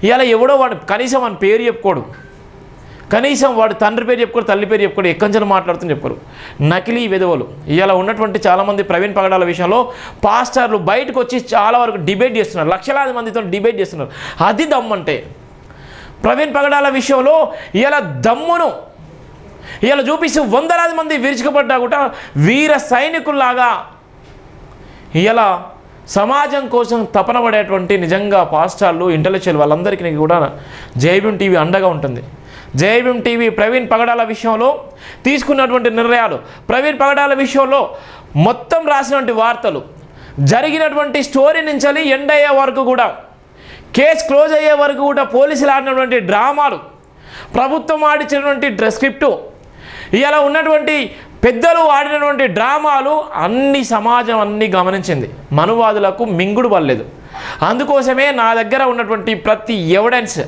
ఇలా ఎవడో వాడు కనీసం వాడి పేరు చెప్పుకోడు, కనీసం వాడు తండ్రి పేరు చెప్పుకోడు, తల్లి పేరు చెప్పుకోడు, ఎక్కంచెలు మాట్లాడుతూ చెప్పరు. నకిలీ విధవలు ఇలా ఉన్నటువంటి చాలామంది ప్రవీణ్ పగడాల విషయంలో పాస్టర్లు బయటకు వచ్చి చాలా వరకు డిబేట్ చేస్తున్నారు, లక్షలాది మందితో డిబేట్ చేస్తున్నారు. అది దమ్మంటే ప్రవీణ్ పగడాల విషయంలో ఇలా దమ్మును ఇలా చూపిస్తూ వందలాది మంది విరుచుకుపడ్డా కూడా వీర సైనికుల్లాగా ఇలా సమాజం కోసం తపన పడేటువంటి నిజంగా పాస్టర్లు, ఇంటెలెక్చువల్ వాళ్ళందరికీ కూడా జైభీం టీవీ అండగా ఉంటుంది. జైభీం టీవీ ప్రవీణ్ పగడాల విషయంలో తీసుకున్నటువంటి నిర్ణయాలు, ప్రవీణ్ పగడాల విషయంలో మొత్తం రాసినటువంటి వార్తలు, జరిగినటువంటి స్టోరీ నుంచి ఎండ్ అయ్యే వరకు కూడా, కేసు క్లోజ్ అయ్యే వరకు కూడా పోలీసులు ఆడినటువంటి డ్రామాలు, ప్రభుత్వం ఆడించినటువంటి స్క్రిప్టు, ఇలా ఉన్నటువంటి పెద్దలు ఆడినటువంటి డ్రామాలు అన్ని సమాజం అన్నీ గమనించింది. మనువాదులకు మింగుడు పడలేదు. అందుకోసమే నా దగ్గర ఉన్నటువంటి ప్రతి ఎవిడెన్స్